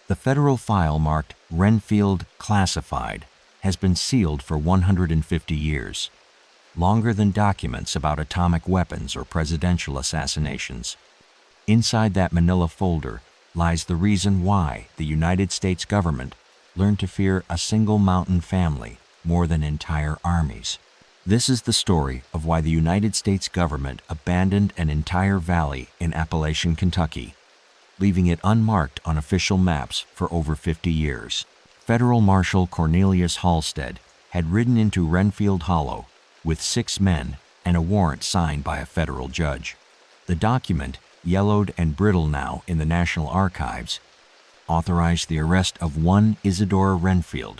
The federal file marked Wrenfield Classified has been sealed for 150 years, longer than documents about atomic weapons or presidential assassinations. Inside that manila folder lies the reason why the United States government learned to fear a single mountain family more than entire armies. This is the story of why the United States government abandoned an entire valley in Appalachian, Kentucky, leaving it unmarked on official maps for over 50 years. Federal Marshal Cornelius Halstead had ridden into Wrenfield Hollow with 6 men and a warrant signed by a federal judge. The document, yellowed and brittle now in the National Archives, authorized the arrest of one Isadora Wrenfield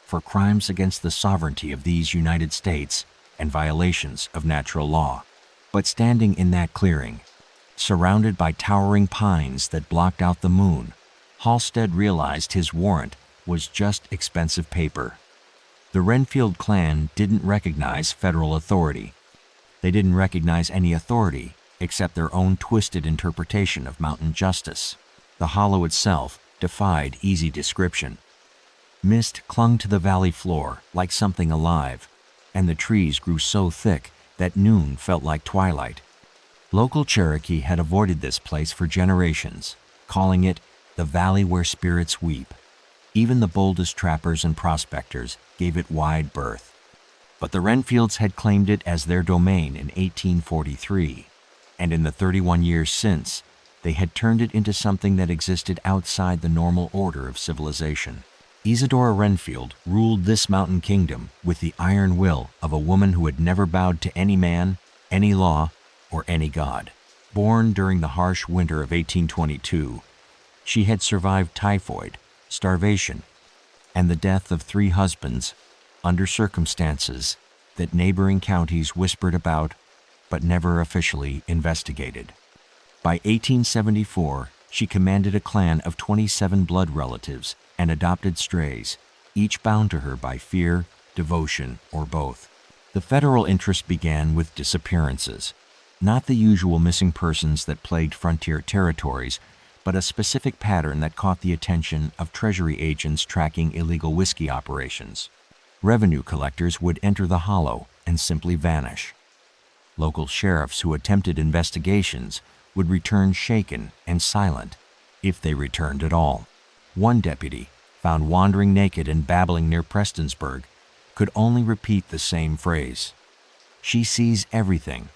for crimes against the sovereignty of these United States and violations of natural law. But standing in that clearing, surrounded by towering pines that blocked out the moon, Halstead realized his warrant was just expensive paper. The Wrenfield clan didn't recognize federal authority. They didn't recognize any authority except their own twisted interpretation of mountain justice. The hollow itself defied easy description. Mist clung to the valley floor like something alive, and the trees grew so thick that noon felt like twilight. Local Cherokee had avoided this place for generations, calling it the valley where spirits weep. Even the boldest trappers and prospectors gave it wide berth. But the Wrenfields had claimed it as their domain in 1843, and in the 31 years since, they had turned it into something that existed outside the normal order of civilization. Isadora Wrenfield ruled this mountain kingdom with the iron will of a woman who had never bowed to any man, any law, or any god. Born during the harsh winter of 1822, she had survived typhoid, starvation, and the death of 3 husbands under circumstances that neighboring counties whispered about but never officially investigated. By 1874, she commanded a clan of 27 blood relatives and adopted strays, each bound to her by fear, devotion, or both. The federal interest began with disappearances, not the usual missing persons that plagued frontier territories, but a specific pattern that caught the attention of Treasury agents tracking illegal whiskey operations. Revenue collectors would enter the hollow and simply vanish. Local sheriffs who attempted investigations would return shaken and silent, if they returned at all. One deputy, found wandering naked and babbling near Prestonsburg, could only repeat the same phrase. She sees everything.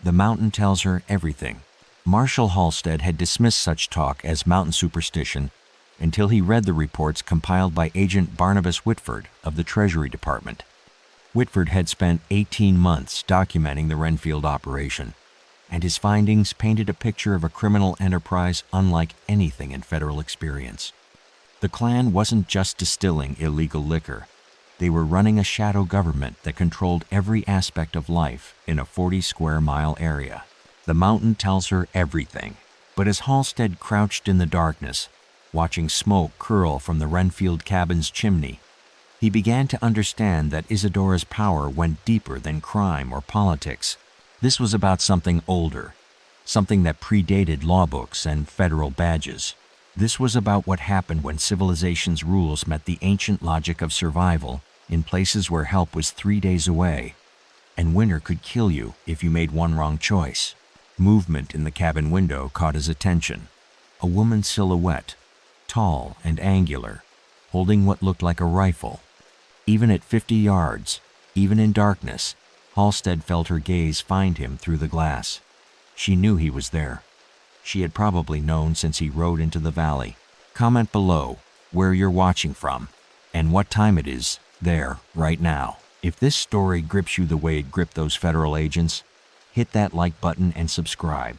The mountain tells her everything. Marshal Halstead had dismissed such talk as mountain superstition until he read the reports compiled by Agent Barnabas Whitford of the Treasury Department. Whitford had spent 18 months documenting the Wrenfield operation, and his findings painted a picture of a criminal enterprise unlike anything in federal experience. The clan wasn't just distilling illegal liquor. They were running a shadow government that controlled every aspect of life in a 40-square-mile area. The mountain tells her everything. But as Halstead crouched in the darkness, watching smoke curl from the Wrenfield cabin's chimney, he began to understand that Isadora's power went deeper than crime or politics. This was about something older, something that predated law books and federal badges. This was about what happened when civilization's rules met the ancient logic of survival in places where help was 3 days away, and winter could kill you if you made one wrong choice. Movement in the cabin window caught his attention. A woman's silhouette, tall and angular, holding what looked like a rifle. Even at 50 yards, even in darkness, Halstead felt her gaze find him through the glass. She knew he was there. She had probably known since he rode into the valley. Comment below where you're watching from and what time it is there right now. If this story grips you the way it gripped those federal agents, hit that like button and subscribe,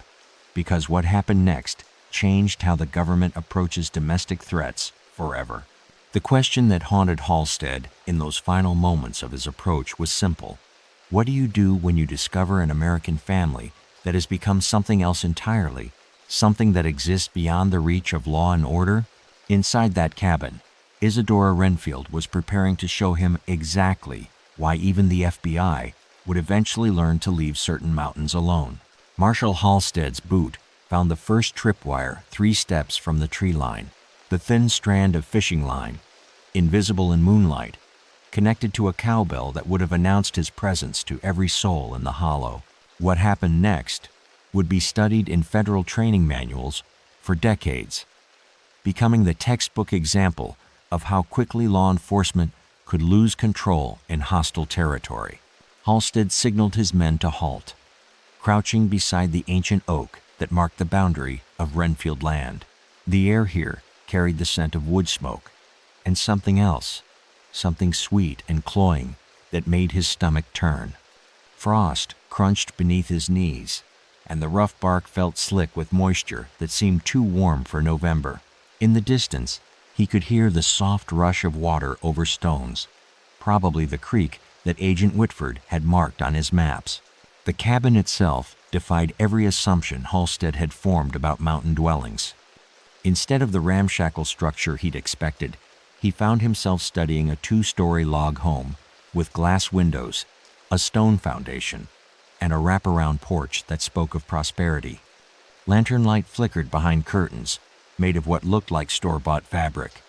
because what happened next changed how the government approaches domestic threats forever. The question that haunted Halstead in those final moments of his approach was simple. What do you do when you discover an American family that has become something else entirely, something that exists beyond the reach of law and order? Inside that cabin, Isadora Wrenfield was preparing to show him exactly why even the FBI would eventually learn to leave certain mountains alone. Marshal Halstead's boot found the first tripwire 3 steps from the tree line. The The thin strand of fishing line, invisible in moonlight, connected to a cowbell that would have announced his presence to every soul in the hollow. What happened next would be studied in federal training manuals for decades, becoming the textbook example of how quickly law enforcement could lose control in hostile territory. Halstead signaled his men to halt, crouching beside the ancient oak that marked the boundary of Wrenfield land. The air here carried the scent of wood smoke and something else, something sweet and cloying that made his stomach turn. Frost crunched beneath his knees, and the rough bark felt slick with moisture that seemed too warm for November. In the distance, he could hear the soft rush of water over stones, probably the creek that Agent Whitford had marked on his maps. The cabin itself defied every assumption Halstead had formed about mountain dwellings. Instead of the ramshackle structure he'd expected, he found himself studying a 2-story log home with glass windows, a stone foundation, and a wraparound porch that spoke of prosperity. Lantern light flickered behind curtains made of what looked like store-bought fabric,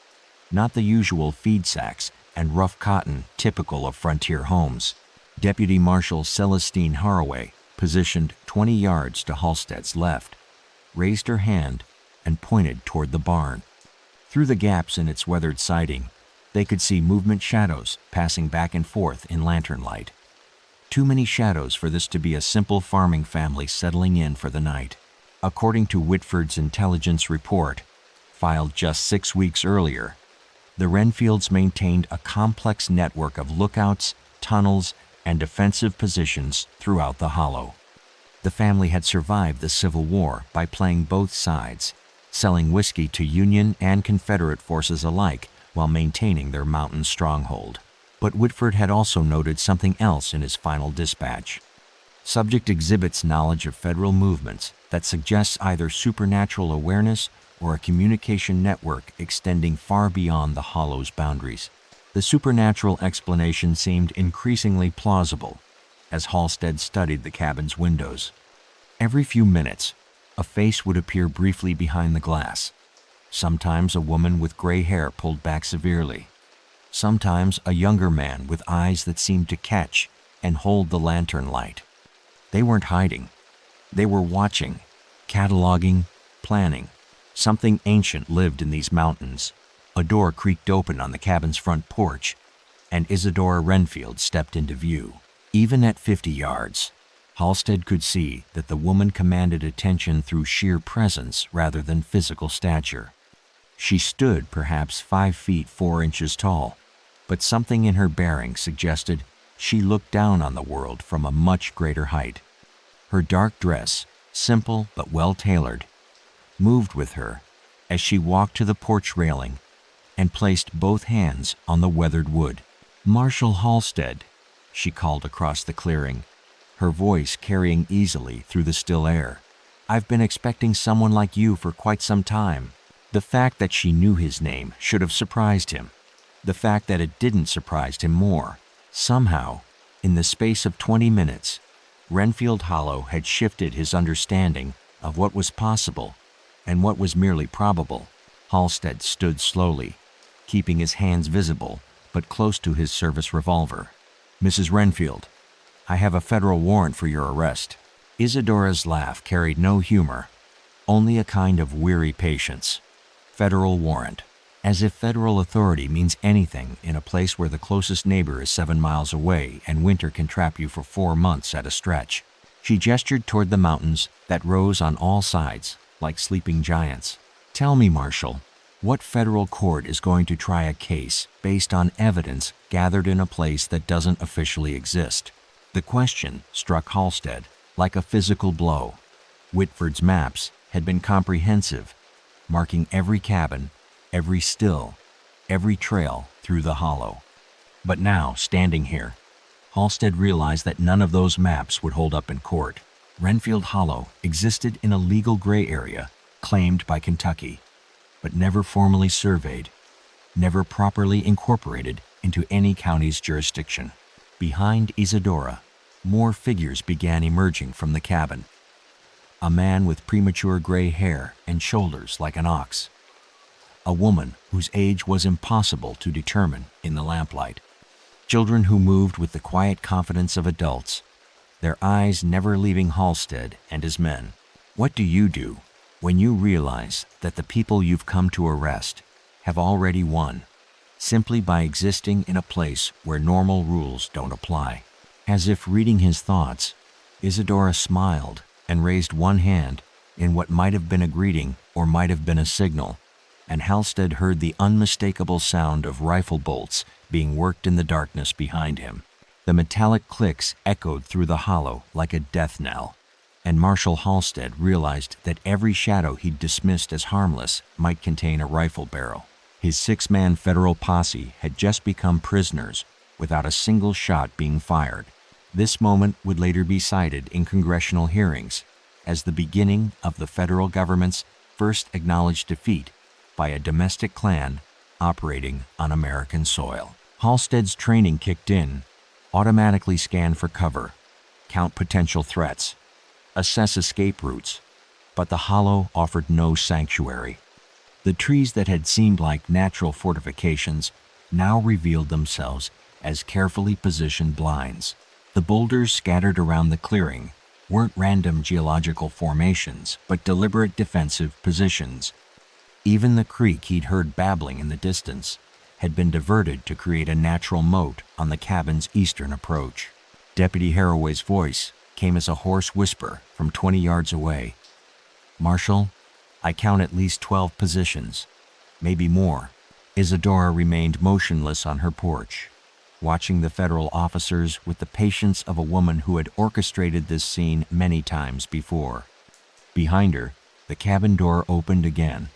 not the usual feed sacks and rough cotton typical of frontier homes. Deputy Marshal Celestine Haraway, positioned 20 yards to Halstead's left, raised her hand and pointed toward the barn. Through the gaps in its weathered siding, they could see movement shadows passing back and forth in lantern light. Too many shadows for this to be a simple farming family settling in for the night. According to Whitford's intelligence report, filed just 6 weeks earlier, the Wrenfields maintained a complex network of lookouts, tunnels, and defensive positions throughout the hollow. The family had survived the Civil War by playing both sides, selling whiskey to Union and Confederate forces alike while maintaining their mountain stronghold. But Whitford had also noted something else in his final dispatch. Subject exhibits knowledge of federal movements that suggests either supernatural awareness or a communication network extending far beyond the hollow's boundaries. The supernatural explanation seemed increasingly plausible as Halstead studied the cabin's windows. Every few minutes, a face would appear briefly behind the glass. Sometimes a woman with gray hair pulled back severely. Sometimes a younger man with eyes that seemed to catch and hold the lantern light. They weren't hiding. They were watching, cataloging, planning. Something ancient lived in these mountains. A door creaked open on the cabin's front porch, and Isadora Wrenfield stepped into view. Even at 50 yards, Halstead could see that the woman commanded attention through sheer presence rather than physical stature. She stood perhaps 5 feet 4 inches tall, but something in her bearing suggested she looked down on the world from a much greater height. Her dark dress, simple but well-tailored, moved with her as she walked to the porch railing and placed both hands on the weathered wood. "Marshal Halstead," she called across the clearing, her voice carrying easily through the still air. "I've been expecting someone like you for quite some time." The fact that she knew his name should have surprised him. The fact that it didn't surprised him more. Somehow, in the space of 20 minutes, Wrenfield Hollow had shifted his understanding of what was possible and what was merely probable. Halstead stood slowly, keeping his hands visible but close to his service revolver. "Mrs. Wrenfield, I have a federal warrant for your arrest." Isadora's laugh carried no humor, only a kind of weary patience. Federal warrant. As if federal authority means anything in a place where the closest neighbor is 7 miles away and winter can trap you for 4 months at a stretch. She gestured toward the mountains that rose on all sides like sleeping giants. "Tell me, Marshal, what federal court is going to try a case based on evidence gathered in a place that doesn't officially exist?" The question struck Halstead like a physical blow. Whitford's maps had been comprehensive, marking every cabin, every still, every trail through the hollow. But now, standing here, Halstead realized that none of those maps would hold up in court. Wrenfield Hollow existed in a legal gray area claimed by Kentucky, but never formally surveyed, never properly incorporated into any county's jurisdiction. Behind Isadora, more figures began emerging from the cabin. A man with premature gray hair and shoulders like an ox. a woman whose age was impossible to determine in the lamplight. Children who moved with the quiet confidence of adults, their eyes never leaving Halstead and his men. What do you do when you realize that the people you've come to arrest have already won, simply by existing in a place where normal rules don't apply? As if reading his thoughts, Isadora smiled and raised one hand in what might have been a greeting or might have been a signal, and Halstead heard the unmistakable sound of rifle bolts being worked in the darkness behind him. The metallic clicks echoed through the hollow like a death knell, and Marshal Halstead realized that every shadow he'd dismissed as harmless might contain a rifle barrel. His 6-man federal posse had just become prisoners without a single shot being fired. This moment would later be cited in congressional hearings as the beginning of the federal government's first acknowledged defeat by a domestic clan operating on American soil. Halstead's training kicked in, automatically scan for cover, count potential threats, assess escape routes, but the hollow offered no sanctuary. The trees that had seemed like natural fortifications now revealed themselves as carefully positioned blinds. The boulders scattered around the clearing weren't random geological formations, but deliberate defensive positions. Even the creek he'd heard babbling in the distance had been diverted to create a natural moat on the cabin's eastern approach. Deputy Haraway's voice came as a hoarse whisper from 20 yards away. "Marshal, I count at least 12 positions, maybe more." Isadora remained motionless on her porch, watching the federal officers with the patience of a woman who had orchestrated this scene many times before. Behind her, the cabin door opened again,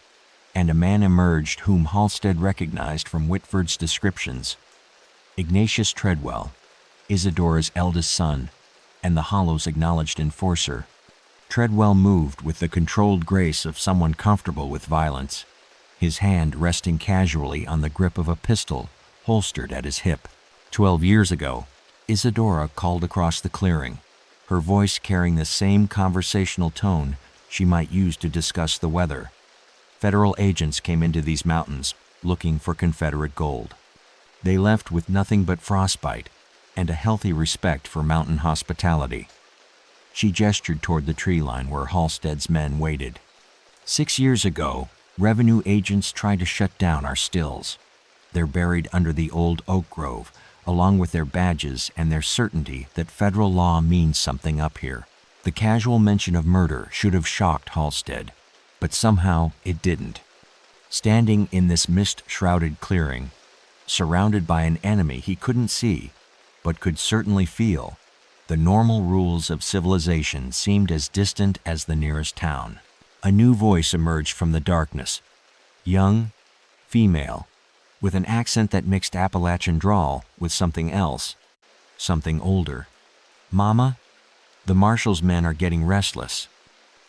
and a man emerged whom Halstead recognized from Whitford's descriptions. Ignatius Treadwell, Isadora's eldest son, and the Hollow's acknowledged enforcer. Treadwell moved with the controlled grace of someone comfortable with violence, his hand resting casually on the grip of a pistol holstered at his hip. 12 years ago, Isadora called across the clearing, her voice carrying the same conversational tone she might use to discuss the weather. Federal agents came into these mountains looking for Confederate gold. They left with nothing but frostbite and a healthy respect for mountain hospitality. She gestured toward the tree line where Halstead's men waited. 6 years ago, revenue agents tried to shut down our stills. They're buried under the old oak grove, along with their badges and their certainty that federal law means something up here. The casual mention of murder should have shocked Halstead, but somehow it didn't. Standing in this mist-shrouded clearing, surrounded by an enemy he couldn't see, but could certainly feel, the normal rules of civilization seemed as distant as the nearest town. A new voice emerged from the darkness, young, female, with an accent that mixed Appalachian drawl with something else, something older. "Mama, the marshal's men are getting restless."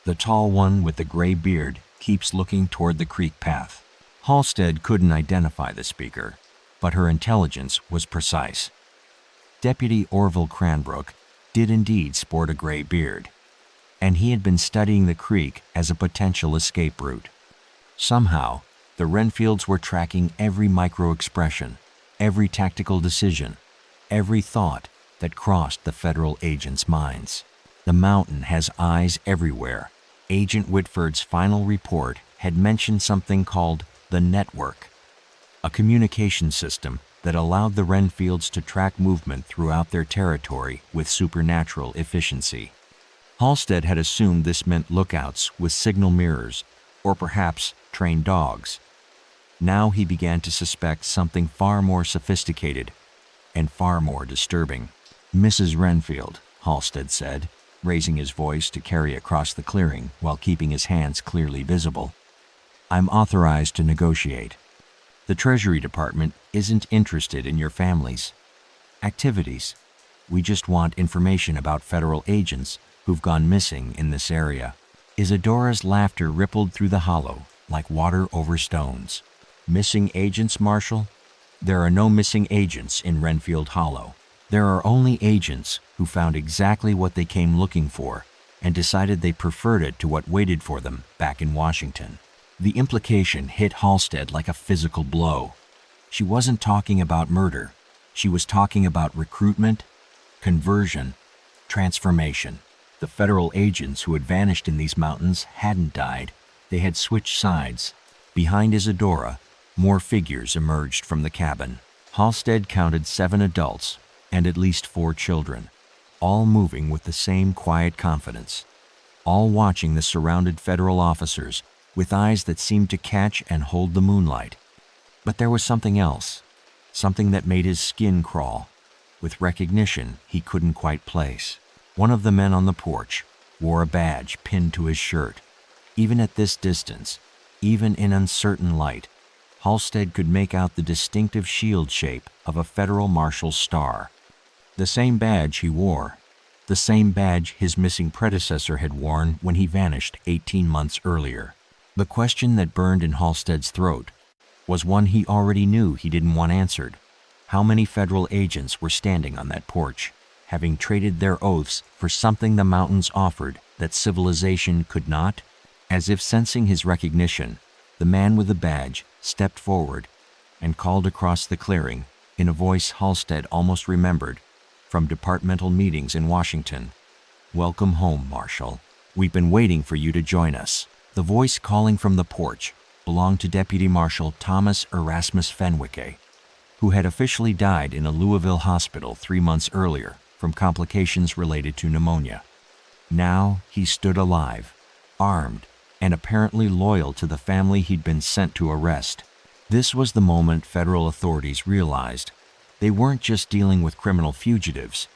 The tall one with the gray beard keeps looking toward the creek path. Halstead couldn't identify the speaker, but her intelligence was precise. Deputy Orville Cranbrook did indeed sport a gray beard, and he had been studying the creek as a potential escape route. Somehow, the Wrenfields were tracking every micro-expression, every tactical decision, every thought that crossed the federal agents' minds. The mountain has eyes everywhere. Agent Whitford's final report had mentioned something called the network, a communication system that allowed the Wrenfields to track movement throughout their territory with supernatural efficiency. Halstead had assumed this meant lookouts with signal mirrors, or perhaps trained dogs. Now he began to suspect something far more sophisticated and far more disturbing. "Mrs. Wrenfield," Halstead said, raising his voice to carry across the clearing while keeping his hands clearly visible, "I'm authorized to negotiate. The Treasury Department isn't interested in your family's activities. We just want information about federal agents who've gone missing in this area." Isadora's laughter rippled through the hollow like water over stones. "Missing agents, Marshal? There are no missing agents in Wrenfield Hollow. There are only agents who found exactly what they came looking for and decided they preferred it to what waited for them back in Washington. The implication hit Halstead like a physical blow. She wasn't talking about murder. She was talking about recruitment, conversion, transformation. The federal agents who had vanished in these mountains hadn't died. They had switched sides. Behind Isadora, more figures emerged from the cabin. Halstead counted 7 adults and at least 4 children, all moving with the same quiet confidence, all watching the surrounded federal officers with eyes that seemed to catch and hold the moonlight. But there was something else, something that made his skin crawl, with recognition he couldn't quite place. One of the men on the porch wore a badge pinned to his shirt. Even at this distance, even in uncertain light, Halstead could make out the distinctive shield shape of a federal marshal's star. The same badge he wore, the same badge his missing predecessor had worn when he vanished 18 months earlier. The question that burned in Halstead's throat was one he already knew he didn't want answered. How many federal agents were standing on that porch, having traded their oaths for something the mountains offered that civilization could not? As if sensing his recognition, the man with the badge stepped forward and called across the clearing in a voice Halstead almost remembered from departmental meetings in Washington. "Welcome home, Marshal. We've been waiting for you to join us." The voice calling from the porch belonged to Deputy Marshal Thomas Erasmus Fenwick, who had officially died in a Louisville hospital 3 months earlier from complications related to pneumonia. Now he stood alive, armed, and apparently loyal to the family he'd been sent to arrest. This was the moment federal authorities realized they weren't just dealing with criminal fugitives.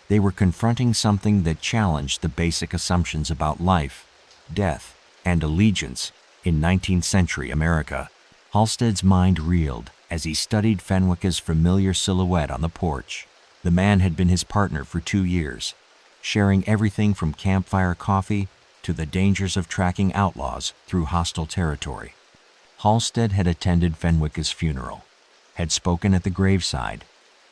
They were confronting something that challenged the basic assumptions about life, death, and allegiance in 19th century America. Halstead's mind reeled as he studied Fenwick's familiar silhouette on the porch. The man had been his partner for 2 years, sharing everything from campfire coffee to the dangers of tracking outlaws through hostile territory. Halstead had attended Fenwick's funeral, had spoken at the graveside,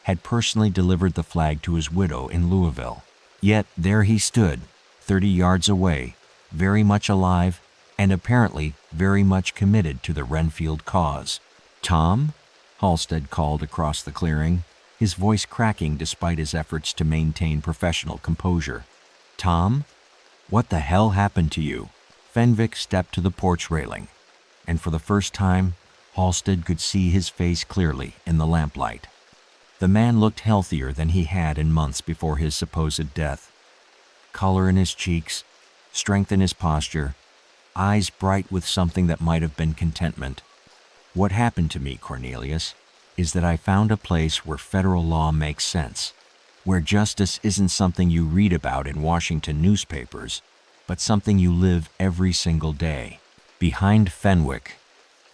had personally delivered the flag to his widow in Louisville. Yet there he stood, 30 yards away, very much alive and apparently very much committed to the Wrenfield cause. "Tom?" Halstead called across the clearing, his voice cracking despite his efforts to maintain professional composure. "Tom? What the hell happened to you?" Fenwick stepped to the porch railing, and for the first time, Halstead could see his face clearly in the lamplight. The man looked healthier than he had in months before his supposed death. Color in his cheeks, strength in his posture, eyes bright with something that might have been contentment. "What happened to me, Cornelius, is that I found a place where federal law makes sense, where justice isn't something you read about in Washington newspapers, but something you live every single day." Behind Fenwick,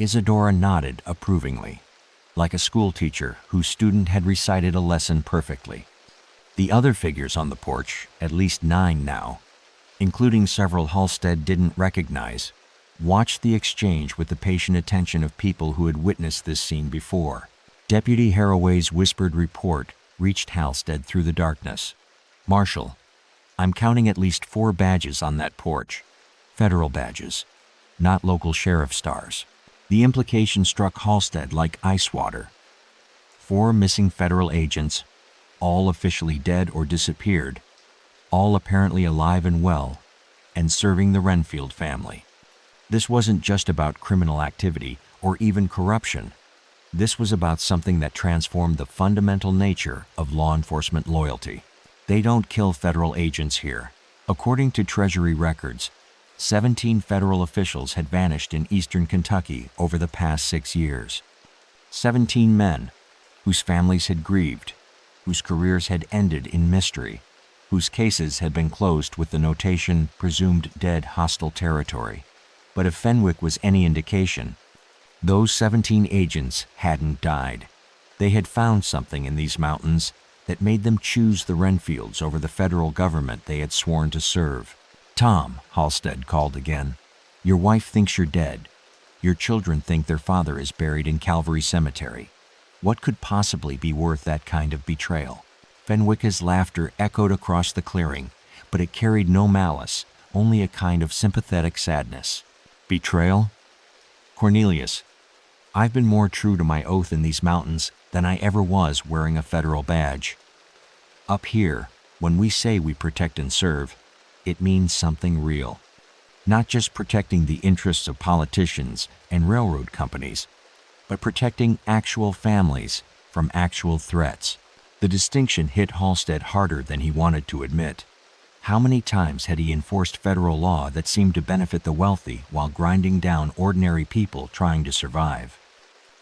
Isadora nodded approvingly, like a schoolteacher whose student had recited a lesson perfectly. The other figures on the porch, at least 9 now, including several Halstead didn't recognize, watched the exchange with the patient attention of people who had witnessed this scene before. Deputy Haraway's whispered report reached Halstead through the darkness. "Marshal, I'm counting at least 4 badges on that porch. Federal badges, not local sheriff stars." The implication struck Halstead like ice water. 4 missing federal agents, all officially dead or disappeared, all apparently alive and well, and serving the Wrenfield family. This wasn't just about criminal activity or even corruption. This was about something that transformed the fundamental nature of law enforcement loyalty. They don't kill federal agents here. According to Treasury records, 17 federal officials had vanished in eastern Kentucky over the past 6 years. 17 men whose families had grieved, whose careers had ended in mystery, whose cases had been closed with the notation "presumed dead, hostile territory." But if Fenwick was any indication, those 17 agents hadn't died. They had found something in these mountains that made them choose the Wrenfields over the federal government they had sworn to serve. "Tom," Halstead called again, "your wife thinks you're dead. Your children think their father is buried in Calvary Cemetery. What could possibly be worth that kind of betrayal?" Fenwick's laughter echoed across the clearing, but it carried no malice, only a kind of sympathetic sadness. "Betrayal? Cornelius, I've been more true to my oath in these mountains than I ever was wearing a federal badge. Up here, when we say we protect and serve, it means something real. Not just protecting the interests of politicians and railroad companies, but protecting actual families from actual threats. The distinction hit Halstead harder than he wanted to admit. How many times had he enforced federal law that seemed to benefit the wealthy while grinding down ordinary people trying to survive?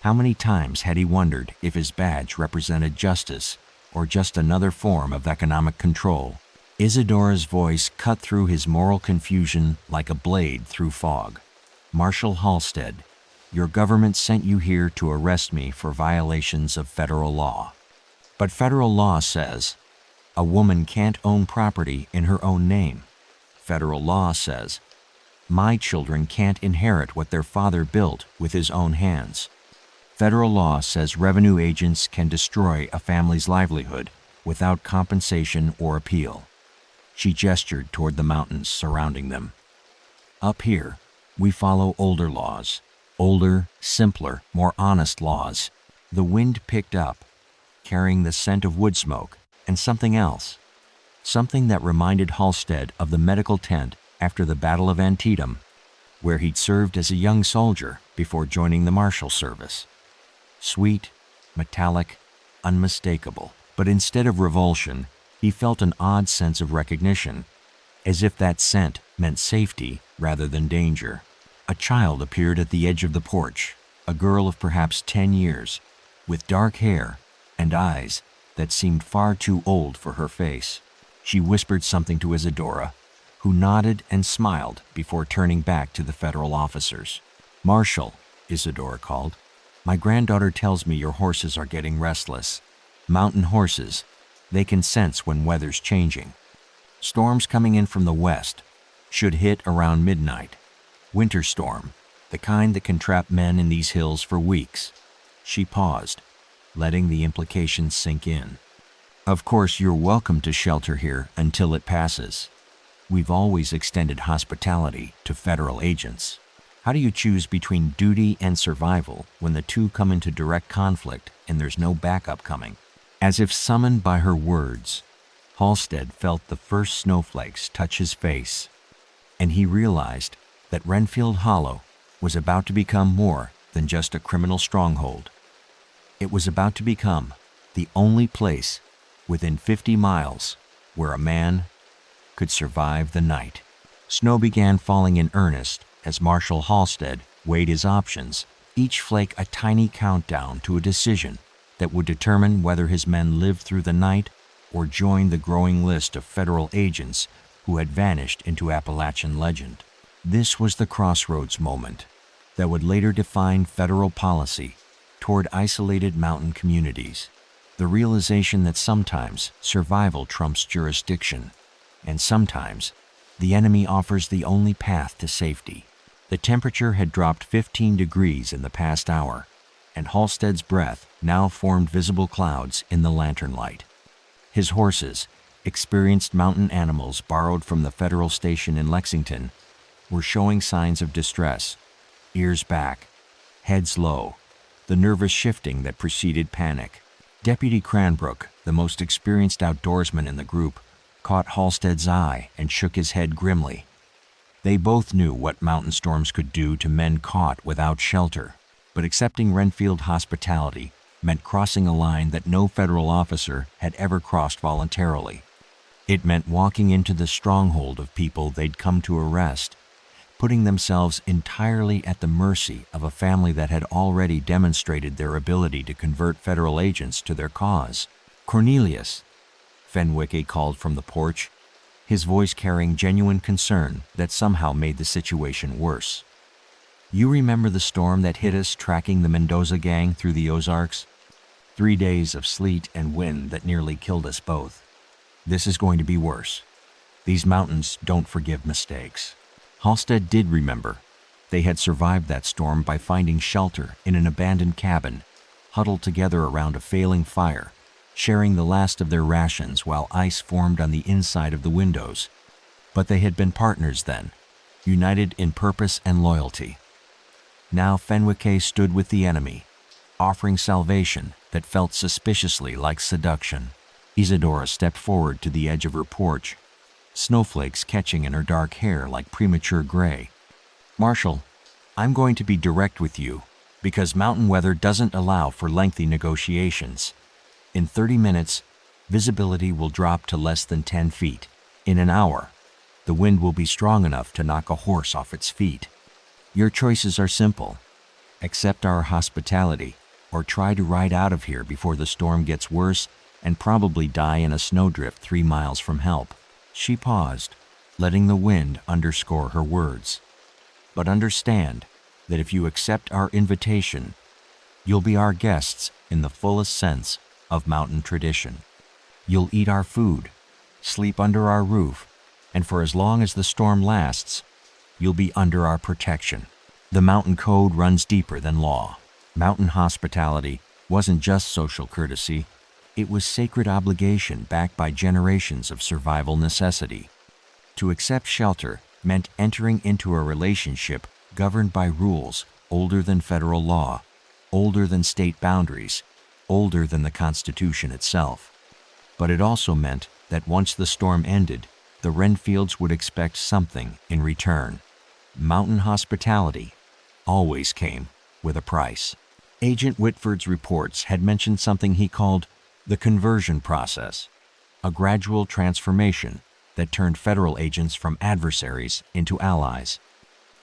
How many times had he wondered if his badge represented justice or just another form of economic control? Isadora's voice cut through his moral confusion like a blade through fog. Marshal Halstead, your government sent you here to arrest me for violations of federal law. But federal law says a woman can't own property in her own name. Federal law says my children can't inherit what their father built with his own hands. Federal law says revenue agents can destroy a family's livelihood without compensation or appeal. She gestured toward the mountains surrounding them. Up here, we follow older laws. Older, simpler, more honest laws. The wind picked up, carrying the scent of wood smoke and something else. Something that reminded Halstead of the medical tent after the Battle of Antietam, where he'd served as a young soldier before joining the Marshal Service. Sweet, metallic, unmistakable. But instead of revulsion, he felt an odd sense of recognition, as if that scent meant safety rather than danger. A child appeared at the edge of the porch, a girl of perhaps 10 years, with dark hair and eyes that seemed far too old for her face. She whispered something to Isadora, who nodded and smiled before turning back to the federal officers. "Marshal," Isadora called, "my granddaughter tells me your horses are getting restless. Mountain horses, they can sense when weather's changing. Storms coming in from the west should hit around midnight. Winter storm, the kind that can trap men in these hills for weeks." She paused, letting the implications sink in. "Of course, you're welcome to shelter here until it passes. We've always extended hospitality to federal agents. How do you choose between duty and survival when the two come into direct conflict and there's no backup coming?" As if summoned by her words, Halstead felt the first snowflakes touch his face, and he realized that Wrenfield Hollow was about to become more than just a criminal stronghold. It was about to become the only place within 50 miles where a man could survive the night. Snow began falling in earnest as Marshal Halstead weighed his options, each flake a tiny countdown to a decision that would determine whether his men lived through the night or joined the growing list of federal agents who had vanished into Appalachian legend. This was the crossroads moment that would later define federal policy toward isolated mountain communities. The realization that sometimes survival trumps jurisdiction, and sometimes the enemy offers the only path to safety. The temperature had dropped 15 degrees in the past hour, and Halstead's breath now formed visible clouds in the lantern light. His horses, experienced mountain animals borrowed from the federal station in Lexington, were showing signs of distress, ears back, heads low, the nervous shifting that preceded panic. Deputy Cranbrook, the most experienced outdoorsman in the group, caught Halstead's eye and shook his head grimly. They both knew what mountain storms could do to men caught without shelter, but accepting Wrenfield hospitality meant crossing a line that no federal officer had ever crossed voluntarily. It meant walking into the stronghold of people they'd come to arrest, putting themselves entirely at the mercy of a family that had already demonstrated their ability to convert federal agents to their cause. "Cornelius," Fenwick called from the porch, his voice carrying genuine concern that somehow made the situation worse. "You remember the storm that hit us tracking the Mendoza gang through the Ozarks? 3 days of sleet and wind that nearly killed us both. This is going to be worse. These mountains don't forgive mistakes." Halstead did remember. They had survived that storm by finding shelter in an abandoned cabin, huddled together around a failing fire, sharing the last of their rations while ice formed on the inside of the windows. But they had been partners then, united in purpose and loyalty. Now Fenwick stood with the enemy, offering salvation that felt suspiciously like seduction. Isadora stepped forward to the edge of her porch, snowflakes catching in her dark hair like premature gray. "Marshal, I'm going to be direct with you, because mountain weather doesn't allow for lengthy negotiations. In 30 minutes, visibility will drop to less than 10 feet. In an hour, the wind will be strong enough to knock a horse off its feet. Your choices are simple. Accept our hospitality, or try to ride out of here before the storm gets worse and probably die in a snowdrift 3 miles from help." She paused, letting the wind underscore her words. "But understand that if you accept our invitation, you'll be our guests in the fullest sense of mountain tradition. You'll eat our food, sleep under our roof, and for as long as the storm lasts, you'll be under our protection." The mountain code runs deeper than law. Mountain hospitality wasn't just social courtesy, it was sacred obligation backed by generations of survival necessity. To accept shelter meant entering into a relationship governed by rules older than federal law, older than state boundaries, older than the Constitution itself. But it also meant that once the storm ended, the Wrenfields would expect something in return. Mountain hospitality always came with a price. Agent Whitford's reports had mentioned something he called the conversion process, a gradual transformation that turned federal agents from adversaries into allies.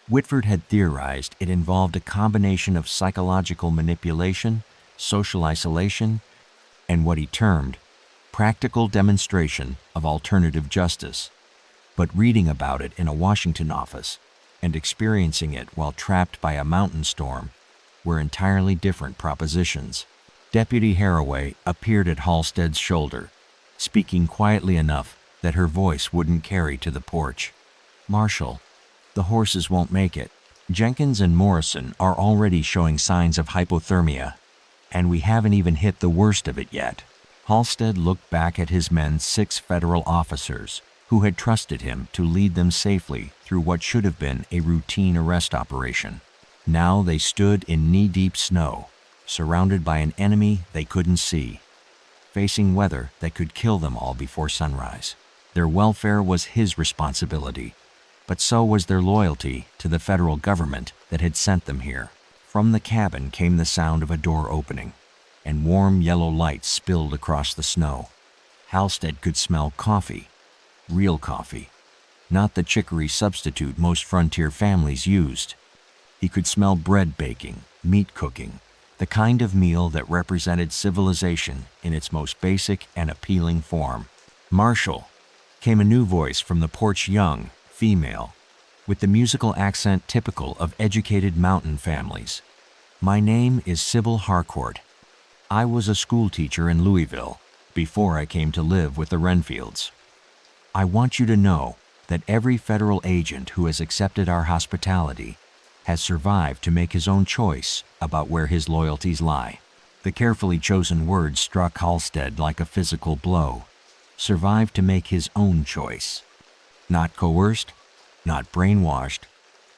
Whitford had theorized it involved a combination of psychological manipulation, social isolation, and what he termed practical demonstration of alternative justice. But reading about it in a Washington office and experiencing it while trapped by a mountain storm were entirely different propositions. Deputy Haraway appeared at Halstead's shoulder, speaking quietly enough that her voice wouldn't carry to the porch. "Marshal, the horses won't make it. Jenkins and Morrison are already showing signs of hypothermia, and we haven't even hit the worst of it yet." Halstead looked back at his men, 6 federal officers, who had trusted him to lead them safely through what should have been a routine arrest operation. Now they stood in knee-deep snow, surrounded by an enemy they couldn't see, facing weather that could kill them all before sunrise. Their welfare was his responsibility, but so was their loyalty to the federal government that had sent them here. From the cabin came the sound of a door opening, and warm yellow light spilled across the snow. Halstead could smell coffee, real coffee, not the chicory substitute most frontier families used. He could smell bread baking, meat cooking, the kind of meal that represented civilization in its most basic and appealing form. "Marshal," came a new voice from the porch, young, female, with the musical accent typical of educated mountain families. "My name is Sybil Harcourt. I was a school teacher in Louisville before I came to live with the Wrenfields. I want you to know that every federal agent who has accepted our hospitality has survived to make his own choice about where his loyalties lie." The carefully chosen words struck Halstead like a physical blow. Survived to make his own choice. Not coerced, not brainwashed,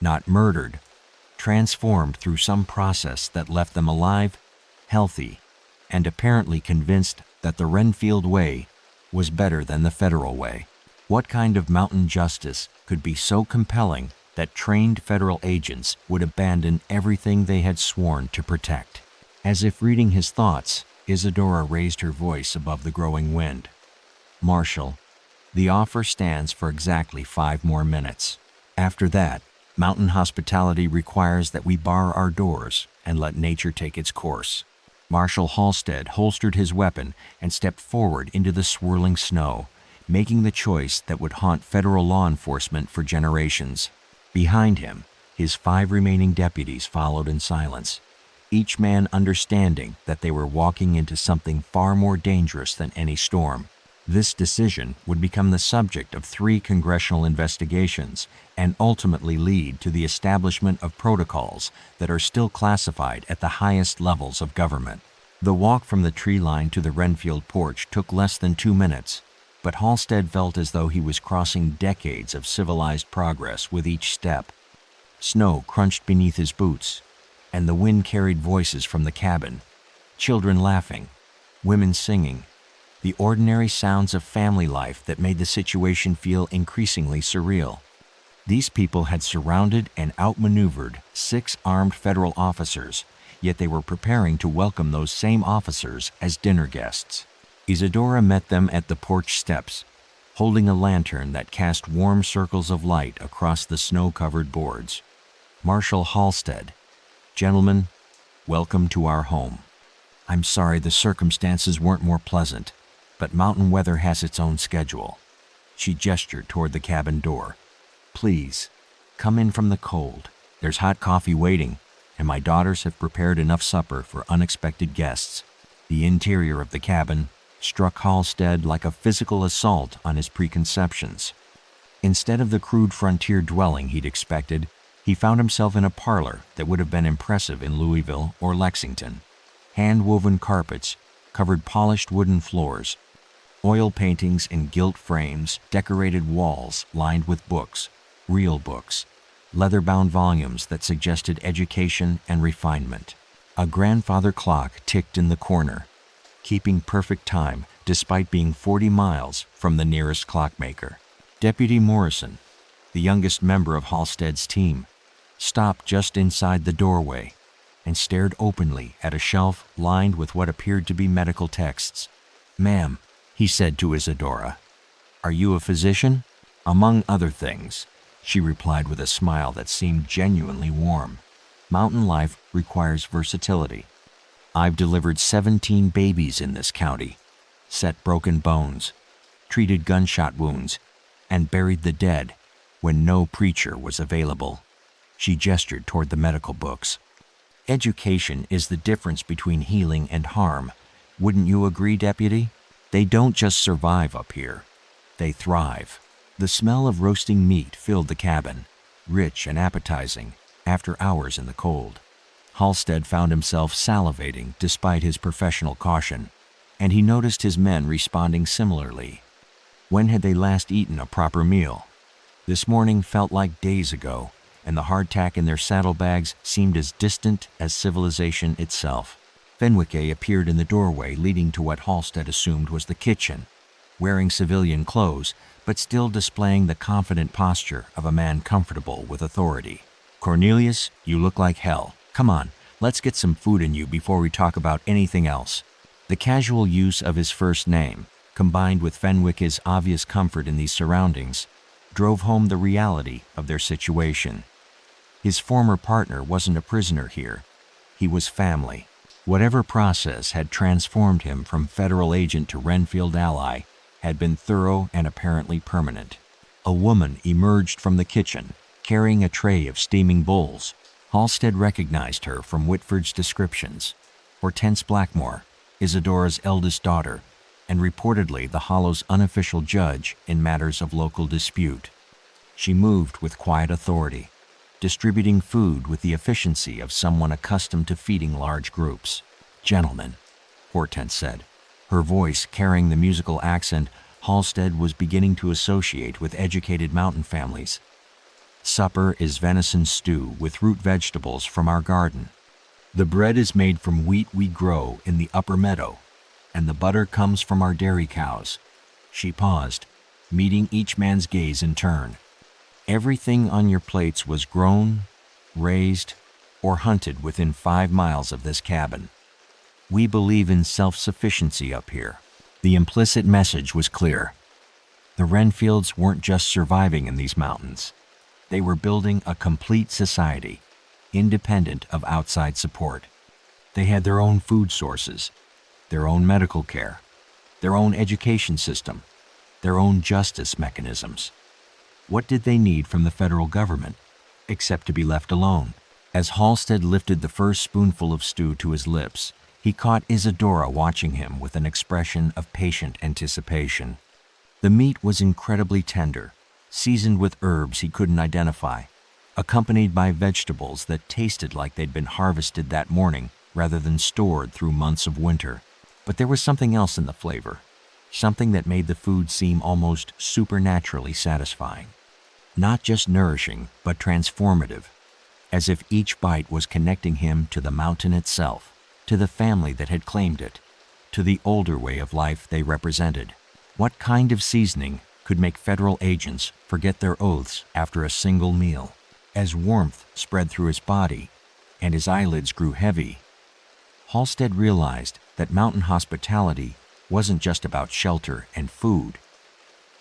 not murdered, transformed through some process that left them alive, healthy, and apparently convinced that the Wrenfield way was better than the federal way. What kind of mountain justice could be so compelling that trained federal agents would abandon everything they had sworn to protect? As if reading his thoughts, Isadora raised her voice above the growing wind. "Marshal, the offer stands for exactly 5 more minutes. After that, mountain hospitality requires that we bar our doors and let nature take its course." Marshal Halstead holstered his weapon and stepped forward into the swirling snow, making the choice that would haunt federal law enforcement for generations. Behind him, his 5 remaining deputies followed in silence, each man understanding that they were walking into something far more dangerous than any storm. This decision would become the subject of 3 congressional investigations and ultimately lead to the establishment of protocols that are still classified at the highest levels of government. The walk from the tree line to the Wrenfield porch took less than 2 minutes, but Halstead felt as though he was crossing decades of civilized progress with each step. Snow crunched beneath his boots, and the wind carried voices from the cabin, children laughing, women singing, the ordinary sounds of family life that made the situation feel increasingly surreal. These people had surrounded and outmaneuvered 6 armed federal officers, yet they were preparing to welcome those same officers as dinner guests. Isadora met them at the porch steps, holding a lantern that cast warm circles of light across the snow-covered boards. Marshal Halstead, gentlemen, welcome to our home. I'm sorry the circumstances weren't more pleasant, but mountain weather has its own schedule. She gestured toward the cabin door. Please, come in from the cold. There's hot coffee waiting, and my daughters have prepared enough supper for unexpected guests. The interior of the cabin struck Halstead like a physical assault on his preconceptions. Instead of the crude frontier dwelling he'd expected, he found himself in a parlor that would have been impressive in Louisville or Lexington. Hand-woven carpets covered polished wooden floors. Oil paintings in gilt frames decorated walls lined with books, real books, leather-bound volumes that suggested education and refinement. A grandfather clock ticked in the corner, keeping perfect time despite being 40 miles from the nearest clockmaker. Deputy Morrison, the youngest member of Halstead's team, stopped just inside the doorway and stared openly at a shelf lined with what appeared to be medical texts. "Ma'am," he said to Isadora, "are you a physician?" "Among other things," she replied with a smile that seemed genuinely warm. "Mountain life requires versatility. I've delivered 17 babies in this county, set broken bones, treated gunshot wounds, and buried the dead when no preacher was available." She gestured toward the medical books. "Education is the difference between healing and harm. Wouldn't you agree, Deputy? They don't just survive up here. They thrive." The smell of roasting meat filled the cabin, rich and appetizing, after hours in the cold. Halstead found himself salivating despite his professional caution, and he noticed his men responding similarly. When had they last eaten a proper meal? This morning felt like days ago, and the hardtack in their saddlebags seemed as distant as civilization itself. Fenwick appeared in the doorway leading to what Halstead assumed was the kitchen, wearing civilian clothes, but still displaying the confident posture of a man comfortable with authority. "Cornelius, you look like hell. Come on, let's get some food in you before we talk about anything else." The casual use of his first name, combined with Fenwick's obvious comfort in these surroundings, drove home the reality of their situation. His former partner wasn't a prisoner here. He was family. Whatever process had transformed him from federal agent to Wrenfield ally had been thorough and apparently permanent. A woman emerged from the kitchen, carrying a tray of steaming bowls. Halstead recognized her from Whitford's descriptions. Hortense Blackmore, Isadora's eldest daughter, and reportedly the Hollow's unofficial judge in matters of local dispute. She moved with quiet authority, distributing food with the efficiency of someone accustomed to feeding large groups. "Gentlemen," Hortense said, her voice carrying the musical accent Halstead was beginning to associate with educated mountain families. "Supper is venison stew with root vegetables from our garden. The bread is made from wheat we grow in the upper meadow, and the butter comes from our dairy cows." She paused, meeting each man's gaze in turn. "Everything on your plates was grown, raised, or hunted within 5 miles of this cabin. We believe in self-sufficiency up here." The implicit message was clear. The Wrenfields weren't just surviving in these mountains. They were building a complete society, independent of outside support. They had their own food sources, their own medical care, their own education system, their own justice mechanisms. What did they need from the federal government, except to be left alone? As Halstead lifted the first spoonful of stew to his lips, he caught Isadora watching him with an expression of patient anticipation. The meat was incredibly tender, seasoned with herbs he couldn't identify, accompanied by vegetables that tasted like they'd been harvested that morning rather than stored through months of winter. But there was something else in the flavor, something that made the food seem almost supernaturally satisfying. Not just nourishing, but transformative. as if each bite was connecting him to the mountain itself, to the family that had claimed it, to the older way of life they represented. What kind of seasoning could make federal agents forget their oaths after a single meal? As warmth spread through his body and his eyelids grew heavy, Halstead realized that mountain hospitality wasn't just about shelter and food.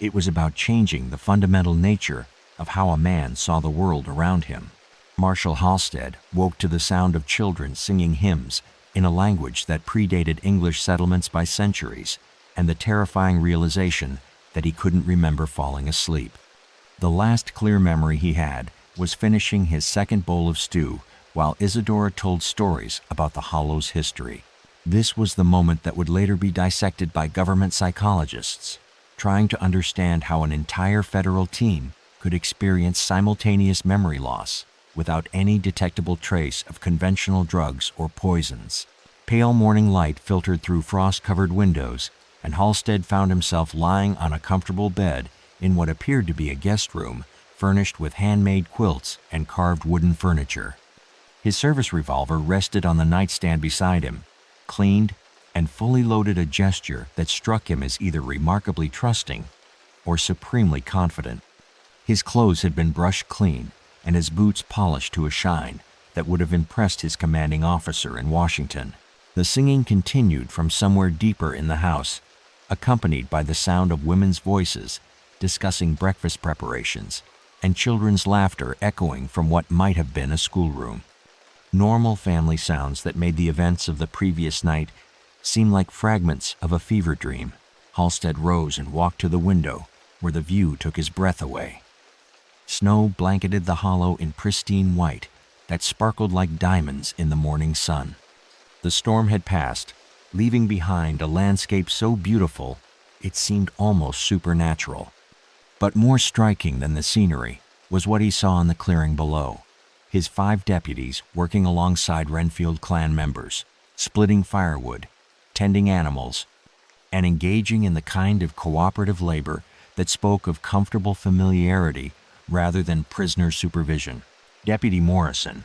It was about changing the fundamental nature of how a man saw the world around him. Marshal Halstead woke to the sound of children singing hymns in a language that predated English settlements by centuries, and the terrifying realization that he couldn't remember falling asleep. The last clear memory he had was finishing his second bowl of stew while Isadora told stories about the Hollow's history. This was the moment that would later be dissected by government psychologists, trying to understand how an entire federal team could experience simultaneous memory loss without any detectable trace of conventional drugs or poisons. Pale morning light filtered through frost-covered windows, and Halstead found himself lying on a comfortable bed in what appeared to be a guest room furnished with handmade quilts and carved wooden furniture. His service revolver rested on the nightstand beside him, cleaned and fully loaded, a gesture that struck him as either remarkably trusting or supremely confident. His clothes had been brushed clean and his boots polished to a shine that would have impressed his commanding officer in Washington. The singing continued from somewhere deeper in the house, accompanied by the sound of women's voices discussing breakfast preparations and children's laughter echoing from what might have been a schoolroom. Normal family sounds that made the events of the previous night seem like fragments of a fever dream. Halstead rose and walked to the window, where the view took his breath away. Snow blanketed the hollow in pristine white that sparkled like diamonds in the morning sun. The storm had passed, leaving behind a landscape so beautiful it seemed almost supernatural. But more striking than the scenery was what he saw in the clearing below. His 5 deputies working alongside Wrenfield clan members, splitting firewood, tending animals, and engaging in the kind of cooperative labor that spoke of comfortable familiarity rather than prisoner supervision. Deputy Morrison,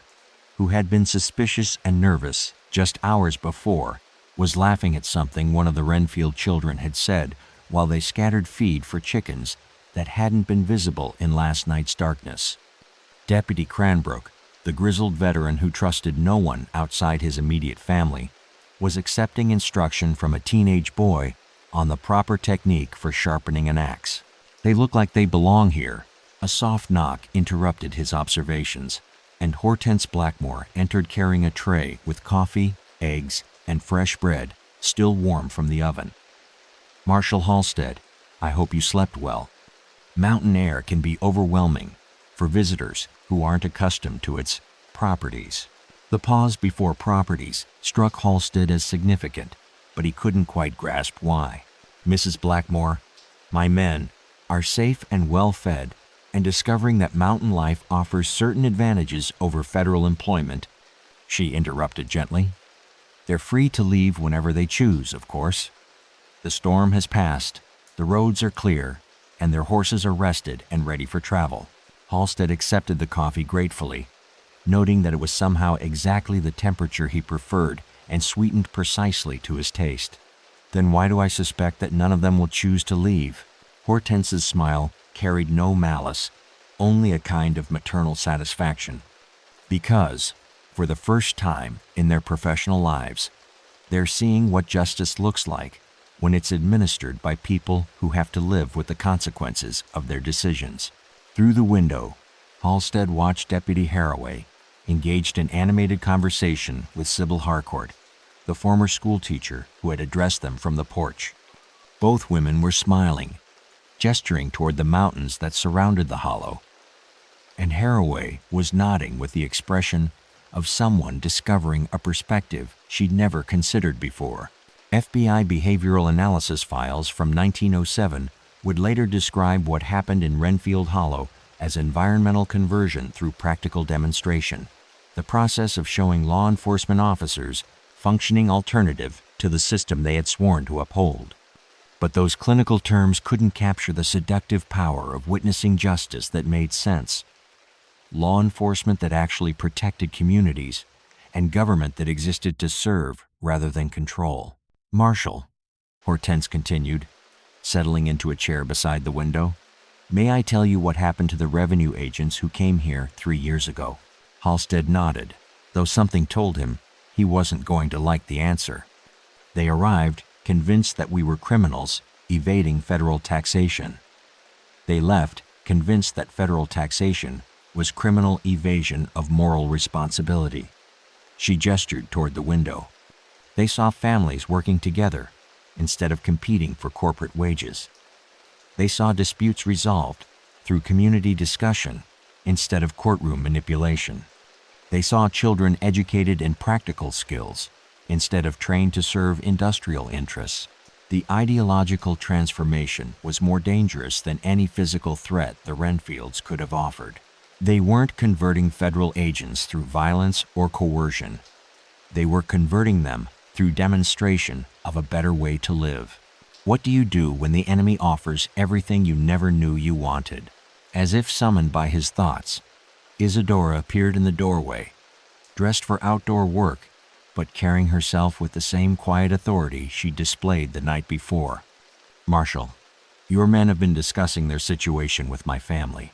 who had been suspicious and nervous just hours before, was laughing at something one of the Wrenfield children had said while they scattered feed for chickens that hadn't been visible in last night's darkness. Deputy Cranbrook, the grizzled veteran who trusted no one outside his immediate family, was accepting instruction from a teenage boy on the proper technique for sharpening an axe. "They look like they belong here." A soft knock interrupted his observations, and Hortense Blackmore entered carrying a tray with coffee, eggs, and fresh bread, still warm from the oven. "Marshal Halstead, I hope you slept well. Mountain air can be overwhelming for visitors who aren't accustomed to its properties." The pause before properties struck Halstead as significant, but he couldn't quite grasp why. "Mrs. Blackmore, my men are safe and well-fed, and discovering that mountain life offers certain advantages over federal employment," she interrupted gently. "They're free to leave whenever they choose, of course. The storm has passed, the roads are clear, and their horses are rested and ready for travel." Halstead accepted the coffee gratefully, noting that it was somehow exactly the temperature he preferred and sweetened precisely to his taste. "Then why do I suspect that none of them will choose to leave?" Hortense's smile carried no malice, only a kind of maternal satisfaction. "Because, for the first time in their professional lives, they're seeing what justice looks like when it's administered by people who have to live with the consequences of their decisions." Through the window, Halstead watched Deputy Haraway engaged in animated conversation with Sybil Harcourt, the former schoolteacher who had addressed them from the porch. Both women were smiling, gesturing toward the mountains that surrounded the hollow, and Haraway was nodding with the expression of someone discovering a perspective she'd never considered before. FBI behavioral analysis files from 1907 would later describe what happened in Wrenfield Hollow as environmental conversion through practical demonstration, the process of showing law enforcement officers functioning alternative to the system they had sworn to uphold. But those clinical terms couldn't capture the seductive power of witnessing justice that made sense. law enforcement that actually protected communities, and government that existed to serve rather than control. Marshal, Hortense continued, settling into a chair beside the window, may I tell you what happened to the revenue agents who came here 3 years ago? Halstead nodded, though something told him he wasn't going to like the answer. They arrived convinced that we were criminals evading federal taxation. They left convinced that federal taxation was criminal evasion of moral responsibility. She gestured toward the window. They saw families working together instead of competing for corporate wages. They saw disputes resolved through community discussion instead of courtroom manipulation. They saw children educated in practical skills instead of trained to serve industrial interests. The ideological transformation was more dangerous than any physical threat the Wrenfields could have offered. They weren't converting federal agents through violence or coercion. They were converting them through demonstration of a better way to live. What do you do when the enemy offers everything you never knew you wanted? As if summoned by his thoughts, Isadora appeared in the doorway, dressed for outdoor work, but carrying herself with the same quiet authority she displayed the night before. Marshal, your men have been discussing their situation with my family.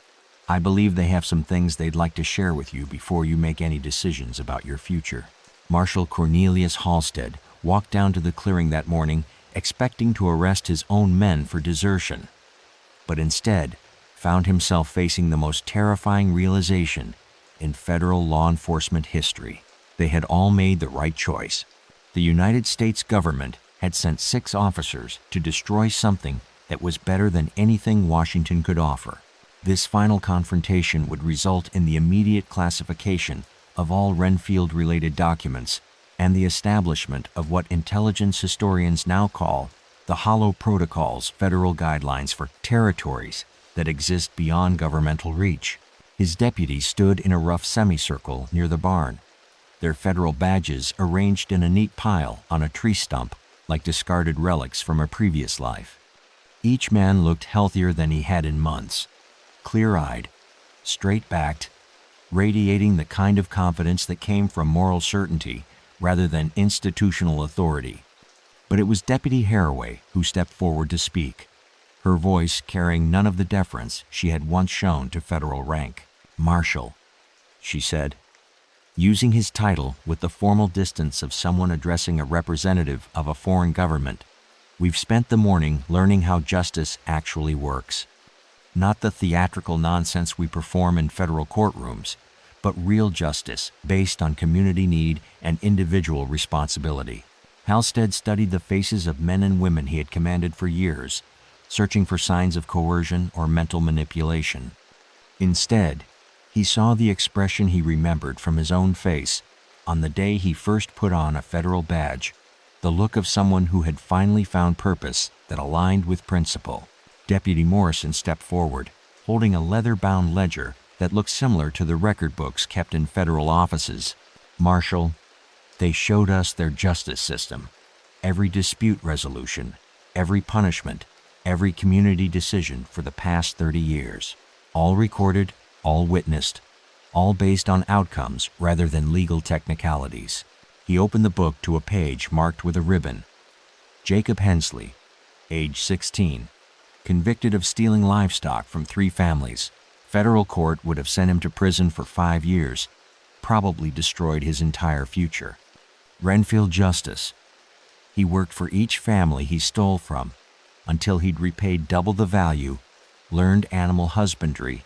I believe they have some things they'd like to share with you before you make any decisions about your future. Marshal Cornelius Halstead walked down to the clearing that morning expecting to arrest his own men for desertion, but instead found himself facing the most terrifying realization in federal law enforcement history. They had all made the right choice. The United States government had sent 6 officers to destroy something that was better than anything Washington could offer. This final confrontation would result in the immediate classification of all Wrenfield-related documents and the establishment of what intelligence historians now call the Hollow Protocol's federal guidelines for territories that exist beyond governmental reach. His deputies stood in a rough semicircle near the barn, their federal badges arranged in a neat pile on a tree stump like discarded relics from a previous life. Each man looked healthier than he had in months, clear-eyed, straight-backed, radiating the kind of confidence that came from moral certainty rather than institutional authority. But it was Deputy Haraway who stepped forward to speak, her voice carrying none of the deference she had once shown to federal rank. Marshal, she said, using his title with the formal distance of someone addressing a representative of a foreign government, we've spent the morning learning how justice actually works. Not the theatrical nonsense we perform in federal courtrooms, but real justice based on community need and individual responsibility. Halstead studied the faces of men and women he had commanded for years, searching for signs of coercion or mental manipulation. Instead, he saw the expression he remembered from his own face on the day he first put on a federal badge, the look of someone who had finally found purpose that aligned with principle. Deputy Morrison stepped forward, holding a leather-bound ledger that looked similar to the record books kept in federal offices. Marshal, they showed us their justice system. Every dispute resolution, every punishment, every community decision for the past 30 years. All recorded, all witnessed, all based on outcomes rather than legal technicalities. He opened the book to a page marked with a ribbon. Jacob Hensley, age 16, convicted of stealing livestock from 3 families. Federal court would have sent him to prison for 5 years, probably destroyed his entire future. Wrenfield Justice. He worked for each family he stole from until he'd repaid double the value, learned animal husbandry,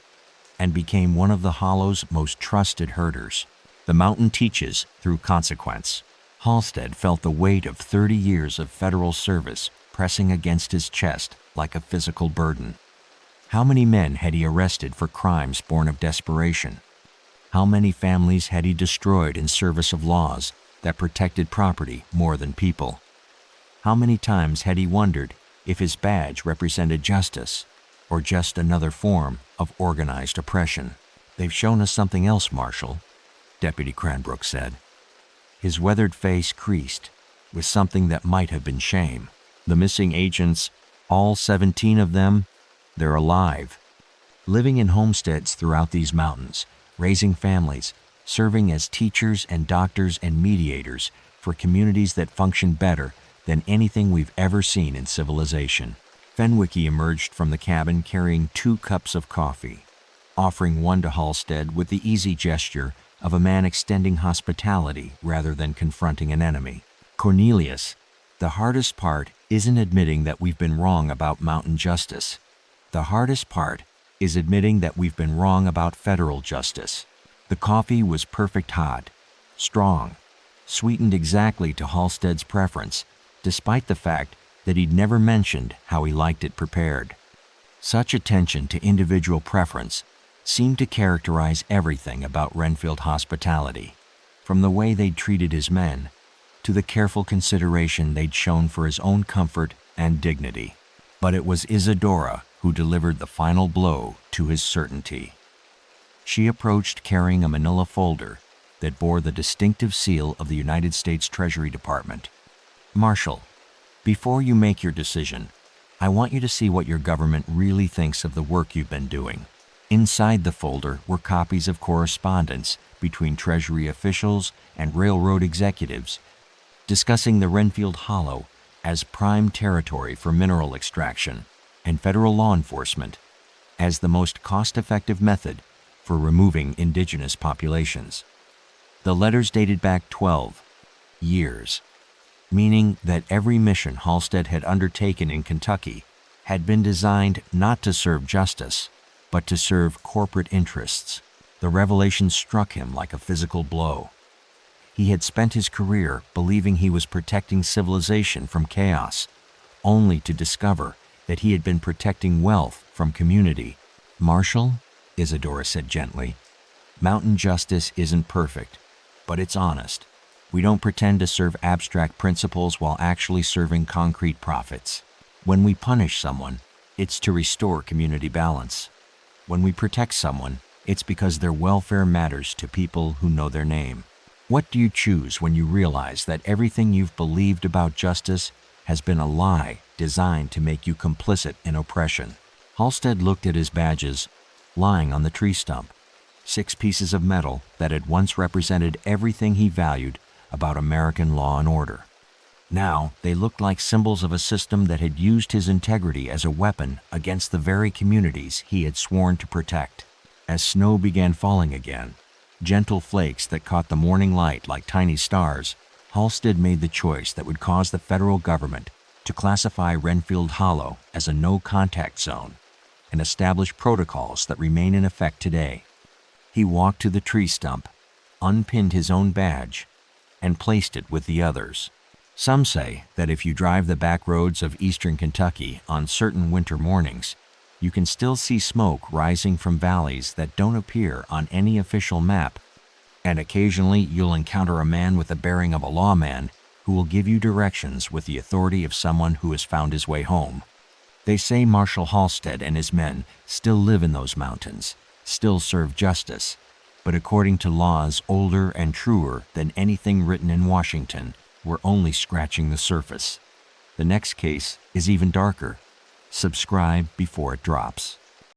and became one of the Hollow's most trusted herders. The mountain teaches through consequence. Halstead felt the weight of 30 years of federal service pressing against his chest like a physical burden. How many men had he arrested for crimes born of desperation? How many families had he destroyed in service of laws that protected property more than people? How many times had he wondered if his badge represented justice or just another form of organized oppression? They've shown us something else, Marshal, Deputy Cranbrook said. His weathered face creased with something that might have been shame. The missing agents, all 17 of them, they're alive, living in homesteads throughout these mountains, raising families, serving as teachers and doctors and mediators for communities that function better than anything we've ever seen in civilization. Fenwicky emerged from the cabin carrying 2 cups of coffee, offering one to Halstead with the easy gesture of a man extending hospitality rather than confronting an enemy. Cornelius, the hardest part isn't admitting that we've been wrong about mountain justice. The hardest part is admitting that we've been wrong about federal justice. The coffee was perfect hot, strong, sweetened exactly to Halstead's preference, despite the fact that he'd never mentioned how he liked it prepared. Such attention to individual preference seemed to characterize everything about Wrenfield hospitality, from the way they'd treated his men to the careful consideration they'd shown for his own comfort and dignity. But it was Isadora who delivered the final blow to his certainty. She approached carrying a manila folder that bore the distinctive seal of the United States Treasury Department. "Marshal, before you make your decision, I want you to see what your government really thinks of the work you've been doing." Inside the folder were copies of correspondence between Treasury officials and railroad executives discussing the Wrenfield Hollow as prime territory for mineral extraction and federal law enforcement as the most cost-effective method for removing indigenous populations. The letters dated back 12 years, meaning that every mission Halstead had undertaken in Kentucky had been designed not to serve justice, but to serve corporate interests. The revelation struck him like a physical blow. He had spent his career believing he was protecting civilization from chaos, only to discover that he had been protecting wealth from community. "Marshal," Isadora said gently, "mountain justice isn't perfect, but it's honest. We don't pretend to serve abstract principles while actually serving concrete profits. When we punish someone, it's to restore community balance. When we protect someone, it's because their welfare matters to people who know their name. What do you choose when you realize that everything you've believed about justice has been a lie designed to make you complicit in oppression?" Halstead looked at his badges lying on the tree stump, 6 pieces of metal that had once represented everything he valued about American law and order. Now they looked like symbols of a system that had used his integrity as a weapon against the very communities he had sworn to protect. As snow began falling again, gentle flakes that caught the morning light like tiny stars, Halstead made the choice that would cause the federal government to classify Wrenfield Hollow as a no-contact zone and establish protocols that remain in effect today. He walked to the tree stump, unpinned his own badge, and placed it with the others. Some say that if you drive the back roads of eastern Kentucky on certain winter mornings, you can still see smoke rising from valleys that don't appear on any official map, and occasionally you'll encounter a man with the bearing of a lawman who will give you directions with the authority of someone who has found his way home. They say Marshal Halstead and his men still live in those mountains, still serve justice, but according to laws older and truer than anything written in Washington, we're only scratching the surface. The next case is even darker. Subscribe before it drops.